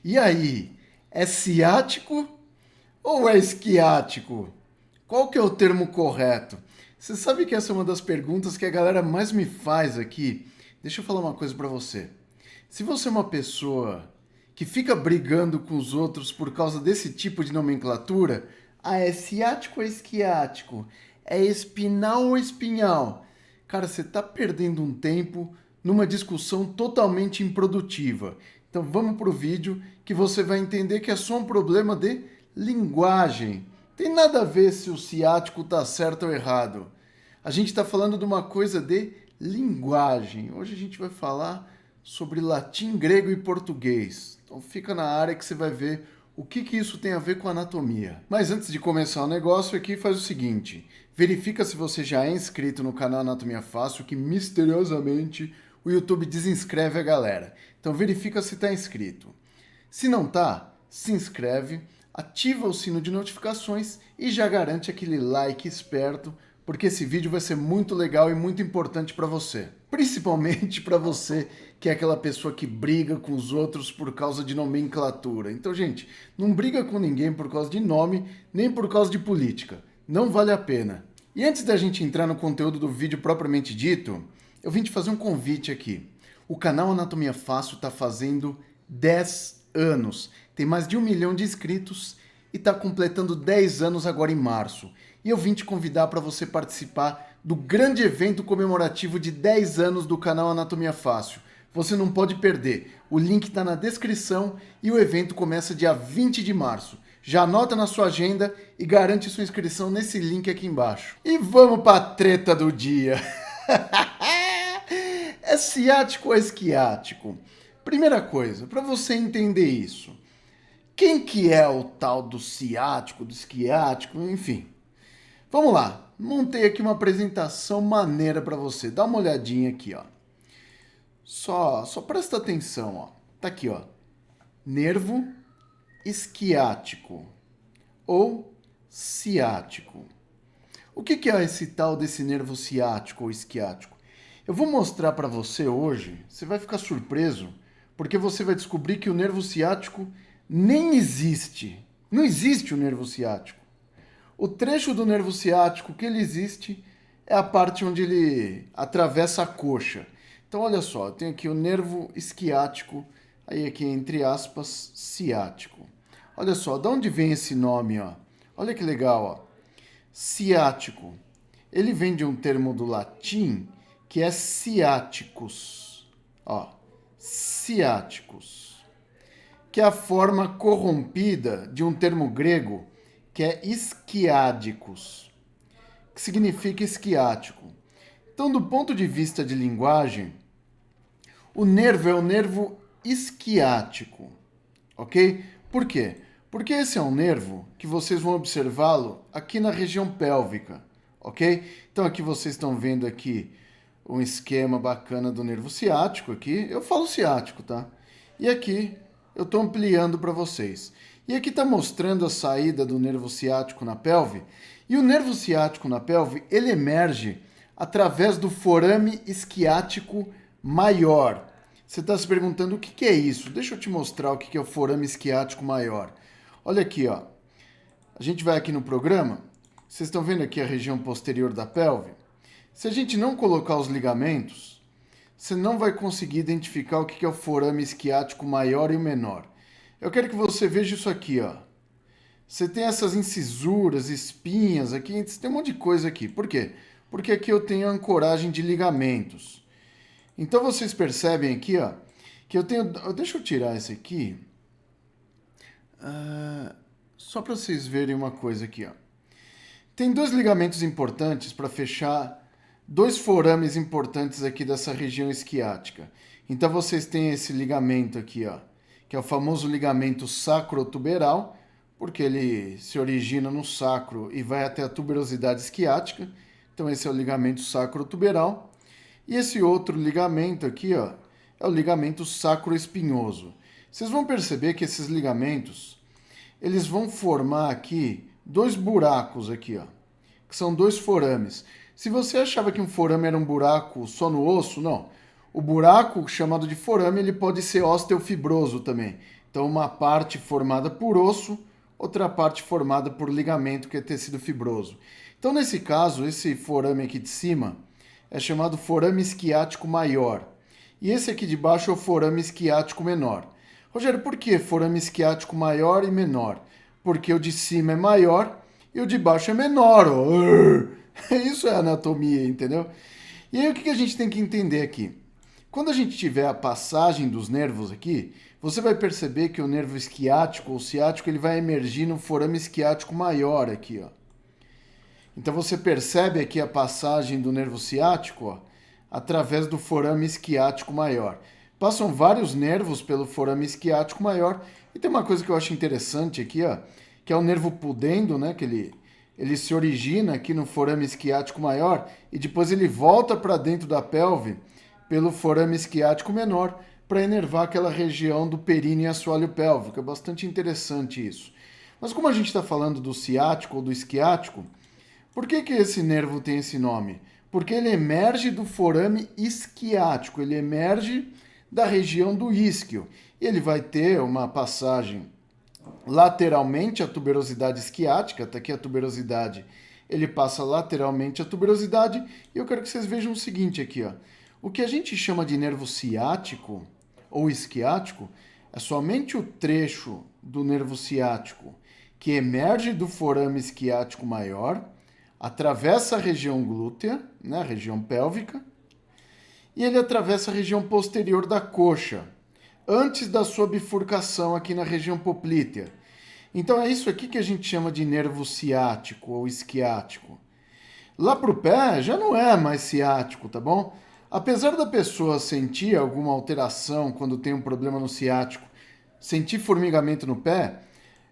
E aí, é ciático ou é esquiático? Qual que é o termo correto? Você sabe que essa é uma das perguntas que a galera mais me faz aqui? Deixa eu falar uma coisa pra você. Se você é uma pessoa que fica brigando com os outros por causa desse tipo de nomenclatura, é ciático ou esquiático? É espinal ou espinhal? Cara, você tá perdendo um tempo numa discussão totalmente improdutiva. Então vamos pro vídeo que você vai entender que é só um problema de linguagem. Tem nada a ver se o ciático tá certo ou errado. A gente está falando de uma coisa de linguagem. Hoje a gente vai falar sobre latim, grego e português. Então fica na área que você vai ver o que isso tem a ver com anatomia. Mas antes de começar o negócio aqui, faz o seguinte. Verifica se você já é inscrito no canal Anatomia Fácil, que misteriosamente o YouTube desinscreve a galera. Então verifica se está inscrito. Se não tá, se inscreve, ativa o sino de notificações e já garante aquele like esperto, porque esse vídeo vai ser muito legal e muito importante para você. Principalmente para você que é aquela pessoa que briga com os outros por causa de nomenclatura. Então, gente, não briga com ninguém por causa de nome, nem por causa de política. Não vale a pena. E antes da gente entrar no conteúdo do vídeo propriamente dito, eu vim te fazer um convite aqui. O canal Anatomia Fácil está fazendo 10 anos. Tem mais de 1 milhão de inscritos e está completando 10 anos agora em março. E eu vim te convidar para você participar do grande evento comemorativo de 10 anos do canal Anatomia Fácil. Você não pode perder. O link está na descrição e o evento começa dia 20 de março. Já anota na sua agenda e garante sua inscrição nesse link aqui embaixo. E vamos para a treta do dia. É ciático ou é esquiático? Primeira coisa, para você entender isso, quem que é o tal do ciático, do esquiático, enfim. Vamos lá, montei aqui uma apresentação maneira para você. Dá uma olhadinha aqui, ó. Só presta atenção, ó. Tá aqui, ó. Nervo esquiático ou ciático. O que é esse tal desse nervo ciático ou esquiático? Eu vou mostrar para você hoje, você vai ficar surpreso, porque você vai descobrir que o nervo ciático nem existe. Não existe o nervo ciático. O trecho do nervo ciático que ele existe é a parte onde ele atravessa a coxa. Então olha só, eu tenho aqui o nervo esquiático, aí aqui entre aspas, ciático. Olha só, de onde vem esse nome, ó? Olha que legal, ó. Ciático. Ele vem de um termo do latim que é ciáticos. Ó, ciáticos. Que é a forma corrompida de um termo grego que é isquiádicos, que significa esquiático. Então, do ponto de vista de linguagem, o nervo é o nervo isquiático, ok? Por quê? Porque esse é um nervo que vocês vão observá-lo aqui na região pélvica, ok? Então, aqui vocês estão vendo aqui um esquema bacana do nervo ciático aqui. Eu falo ciático, tá? E aqui eu estou ampliando para vocês. E aqui está mostrando a saída do nervo ciático na pelve. E o nervo ciático na pelve, ele emerge através do forame isquiático maior. Você está se perguntando o que é isso? Deixa eu te mostrar o que é o forame isquiático maior. Olha aqui, ó. A gente vai aqui no programa. Vocês estão vendo aqui a região posterior da pelve? Se a gente não colocar os ligamentos, você não vai conseguir identificar o que é o forame isquiático maior e o menor. Eu quero que você veja isso aqui, ó. Você tem essas incisuras, espinhas aqui, você tem um monte de coisa aqui. Por quê? Porque aqui eu tenho ancoragem de ligamentos. Então vocês percebem aqui, ó, que eu tenho... Deixa eu tirar esse aqui. Só para vocês verem uma coisa aqui, ó. Tem dois ligamentos importantes para fechar dois forames importantes aqui dessa região isquiática. Então vocês têm esse ligamento aqui, ó, que é o famoso ligamento sacrotuberal, porque ele se origina no sacro e vai até a tuberosidade isquiática. Então esse é o ligamento sacrotuberal. E esse outro ligamento aqui, ó, é o ligamento sacroespinhoso. Vocês vão perceber que esses ligamentos, eles vão formar aqui dois buracos aqui, ó, que são dois forames. Se você achava que um forame era um buraco só no osso, não. O buraco chamado de forame, ele pode ser osteofibroso também. Então, uma parte formada por osso, outra parte formada por ligamento, que é tecido fibroso. Então, nesse caso, esse forame aqui de cima é chamado forame isquiático maior. E esse aqui de baixo é o forame isquiático menor. Rogério, por que forame isquiático maior e menor? Porque o de cima é maior e o de baixo é menor. Isso é anatomia, entendeu? E aí o que a gente tem que entender aqui? Quando a gente tiver a passagem dos nervos aqui, você vai perceber que o nervo isquiático ou ciático ele vai emergir no forame isquiático maior aqui, ó. Então você percebe aqui a passagem do nervo ciático, ó, através do forame isquiático maior. Passam vários nervos pelo forame isquiático maior. E tem uma coisa que eu acho interessante aqui, ó, que é o nervo pudendo, né, que ele se origina aqui no forame isquiático maior e depois ele volta para dentro da pelve pelo forame isquiático menor para inervar aquela região do períneo e assoalho pélvico. É bastante interessante isso. Mas como a gente está falando do ciático ou do isquiático, por que esse nervo tem esse nome? Porque ele emerge do forame isquiático, ele emerge da região do isquio. E ele vai ter uma passagem lateralmente à tuberosidade isquiática, está aqui a tuberosidade, ele passa lateralmente à tuberosidade, e eu quero que vocês vejam o seguinte aqui, ó. O que a gente chama de nervo ciático ou isquiático é somente o trecho do nervo ciático que emerge do forame isquiático maior, atravessa a região glútea, né, a região pélvica, e ele atravessa a região posterior da coxa, antes da sua bifurcação aqui na região poplítea. Então é isso aqui que a gente chama de nervo ciático ou isquiático. Lá pro pé já não é mais ciático, tá bom? Apesar da pessoa sentir alguma alteração quando tem um problema no ciático, sentir formigamento no pé,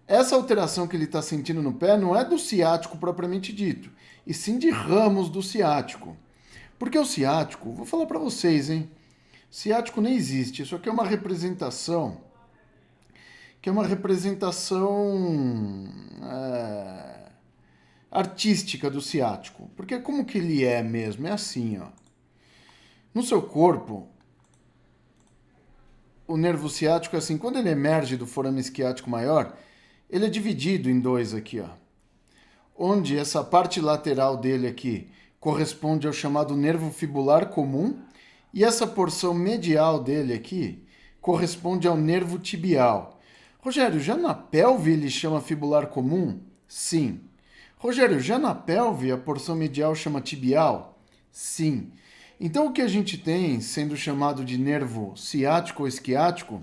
essa alteração que ele está sentindo no pé não é do ciático propriamente dito, e sim de ramos do ciático. Porque o ciático, vou falar para vocês, hein? Ciático nem existe, isso aqui é uma representação, artística do ciático. Porque como que ele é mesmo? É assim, ó. No seu corpo, o nervo ciático é assim, quando ele emerge do forame isquiático maior, ele é dividido em dois aqui, ó. Onde essa parte lateral dele aqui corresponde ao chamado nervo fibular comum, e essa porção medial dele aqui corresponde ao nervo tibial. Rogério, já na pelve ele chama fibular comum? Sim. Rogério, já na pelve a porção medial chama tibial? Sim. Então o que a gente tem sendo chamado de nervo ciático ou isquiático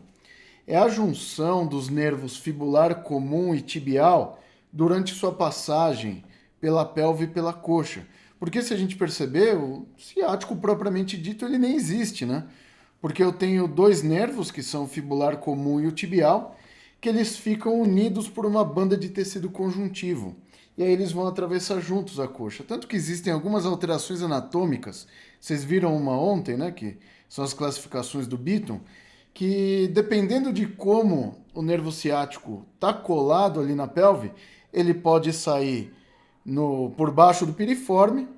é a junção dos nervos fibular comum e tibial durante sua passagem pela pelve e pela coxa. Porque se a gente perceber, o ciático propriamente dito ele nem existe, né? Porque eu tenho dois nervos, que são o fibular comum e o tibial, que eles ficam unidos por uma banda de tecido conjuntivo. E aí eles vão atravessar juntos a coxa. Tanto que existem algumas alterações anatômicas, vocês viram uma ontem, né? Que são as classificações do Beaton, que dependendo de como o nervo ciático está colado ali na pelve, ele pode sair por baixo do piriforme,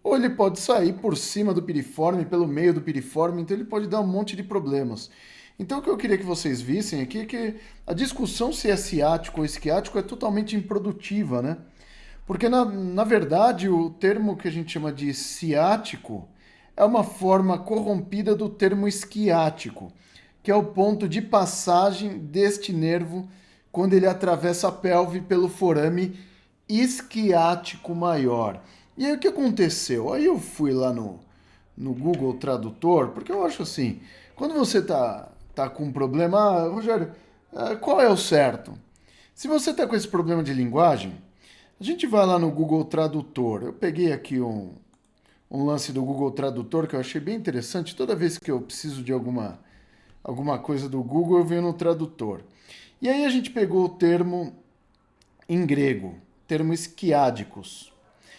ou ele pode sair por cima do piriforme, pelo meio do piriforme, então ele pode dar um monte de problemas. Então o que eu queria que vocês vissem aqui é que a discussão se é ciático ou isquiático é totalmente improdutiva, né? Porque na verdade o termo que a gente chama de ciático é uma forma corrompida do termo isquiático, que é o ponto de passagem deste nervo quando ele atravessa a pelve pelo forame isquiático maior. E aí o que aconteceu? Aí eu fui lá no Google Tradutor, porque eu acho assim, quando você tá com um problema, Rogério, qual é o certo? Se você tá com esse problema de linguagem, a gente vai lá no Google Tradutor. Eu peguei aqui um lance do Google Tradutor que eu achei bem interessante. Toda vez que eu preciso de alguma coisa do Google, eu venho no tradutor. E aí a gente pegou o termo em grego, termo esquiádicos.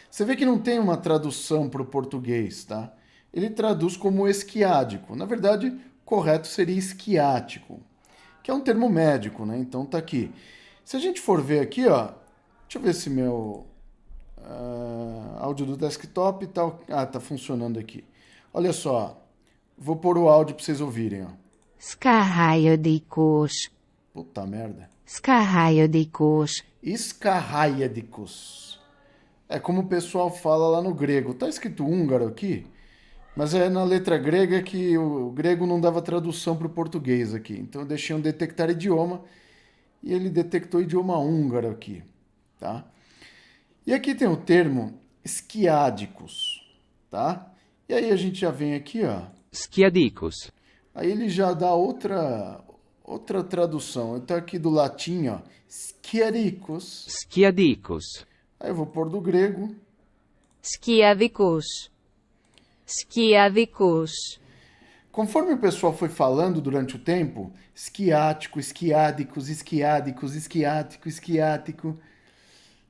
Você vê que não tem uma tradução para o português, tá? Ele traduz como esquiádico. Na verdade, correto seria esquiático, que é um termo médico, né? Então tá aqui. Se a gente for ver aqui, ó, deixa eu ver se meu áudio do desktop tá, tá funcionando aqui. Olha só, vou pôr o áudio para vocês ouvirem, ó. Escarraia-de-cos. Puta merda. Scarraidicos. Escarraídicos. É como o pessoal fala lá no grego. Tá escrito húngaro aqui, mas é na letra grega que o grego não dava tradução para o português aqui. Então eu deixei um detectar idioma e ele detectou idioma húngaro aqui, tá? E aqui tem o termo esquiádicos, tá? E aí a gente já vem aqui, ó. Schiadicus. Aí ele já dá outra tradução. Então aqui do latim, ó, esquiadicos. Schiadicus. Aí eu vou pôr do grego. Skiavicus. Skiavicus. Conforme o pessoal foi falando durante o tempo, esquiático, esquiádicos, esquiádicos, esquiático, esquiático,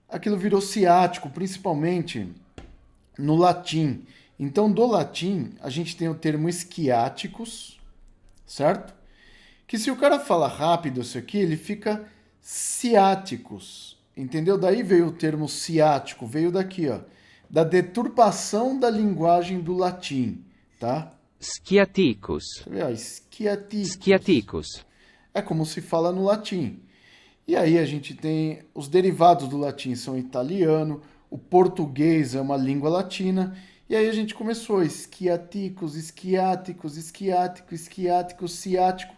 aquilo virou ciático, principalmente no latim. Então, do latim, a gente tem o termo esquiáticos, certo? Que se o cara fala rápido isso aqui, ele fica ciáticos, entendeu? Daí veio o termo ciático, veio daqui, ó, da deturpação da linguagem do latim, tá? Schiaticus. Você vê, ó, esquiaticus. Schiaticus. É como se fala no latim. E aí a gente tem os derivados do latim são italiano, o português é uma língua latina, e aí a gente começou esquiaticus, esquiáticos, esquiático, esquiático, ciático.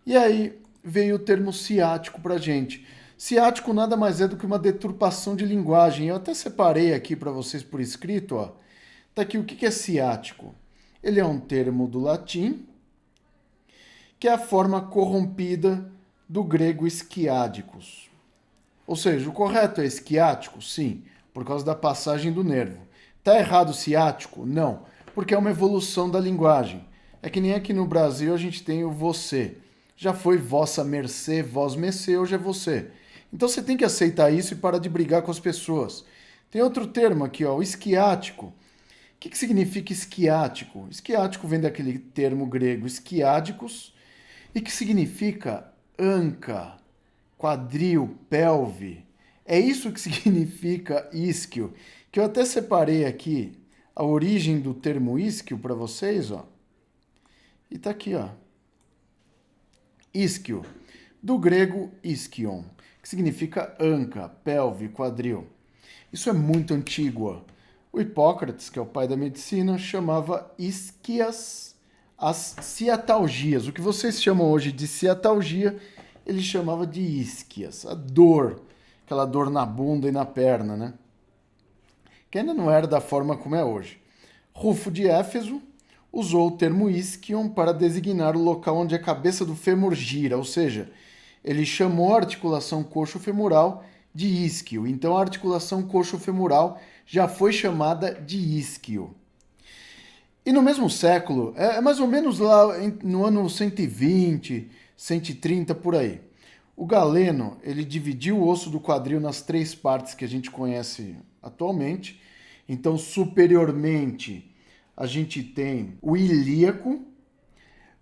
E aí veio o termo ciático pra gente. Ciático nada mais é do que uma deturpação de linguagem. Eu até separei aqui para vocês por escrito, ó. Tá aqui o que é ciático. Ele é um termo do latim, que é a forma corrompida do grego esquiádicos. Ou seja, o correto é esquiático? Sim, por causa da passagem do nervo. Tá errado ciático? Não, porque é uma evolução da linguagem. É que nem aqui no Brasil a gente tem o você. Já foi vossa mercê, vós mercê, hoje é você. Então você tem que aceitar isso e parar de brigar com as pessoas. Tem outro termo aqui, ó, o esquiático. O que significa esquiático? Esquiático vem daquele termo grego esquiádicos e que significa anca, quadril, pelve. É isso que significa isquio, que eu até separei aqui a origem do termo isquio para vocês, ó. E tá aqui, ó. Isquio, do grego ischion, que significa anca, pelve, quadril. Isso é muito antigo, ó. O Hipócrates, que é o pai da medicina, chamava isquias as ciatalgias. O que vocês chamam hoje de ciatalgia, ele chamava de isquias, a dor, aquela dor na bunda e na perna, né? Que ainda não era da forma como é hoje. Rufo de Éfeso usou o termo isquion para designar o local onde a cabeça do fêmur gira, ou seja, ele chamou a articulação coxo-femoral de isquio. Então a articulação coxo-femoral já foi chamada de isquio. E no mesmo século, é mais ou menos lá no ano 120, 130 por aí, o Galeno ele dividiu o osso do quadril nas três partes que a gente conhece atualmente. Então, superiormente, a gente tem o ilíaco,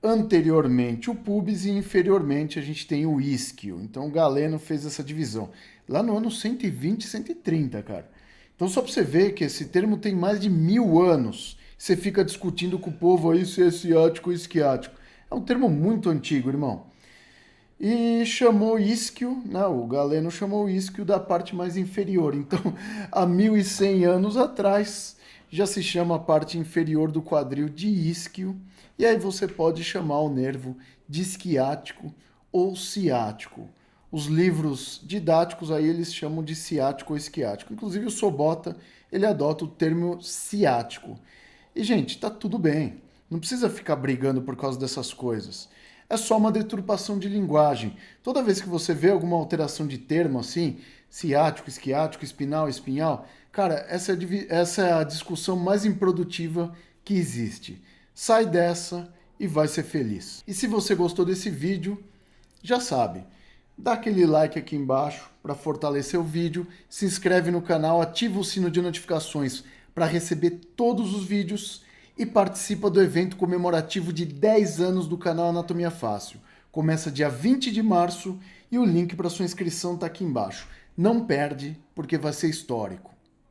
anteriormente o púbis e inferiormente a gente tem o isquio. Então, o Galeno fez essa divisão lá no ano 120, 130, cara. Então, só para você ver que esse termo tem mais de 1000 anos. Você fica discutindo com o povo aí se é ciático ou esquiático. É um termo muito antigo, irmão. E chamou isquio, né? O Galeno chamou o isquio da parte mais inferior. Então, há 1100 anos atrás, já se chama a parte inferior do quadril de isquio. E aí você pode chamar o nervo de esquiático ou ciático. Os livros didáticos aí eles chamam de ciático ou esquiático. Inclusive o Sobota, ele adota o termo ciático. E, gente, tá tudo bem. Não precisa ficar brigando por causa dessas coisas. É só uma deturpação de linguagem. Toda vez que você vê alguma alteração de termo assim, ciático, esquiático, espinal, espinhal, cara, essa é a discussão mais improdutiva que existe. Sai dessa e vai ser feliz. E se você gostou desse vídeo, já sabe, dá aquele like aqui embaixo para fortalecer o vídeo, se inscreve no canal, ativa o sino de notificações para receber todos os vídeos e participa do evento comemorativo de 10 anos do canal Anatomia Fácil. Começa dia 20 de março e o link para sua inscrição está aqui embaixo. Não perde, porque vai ser histórico.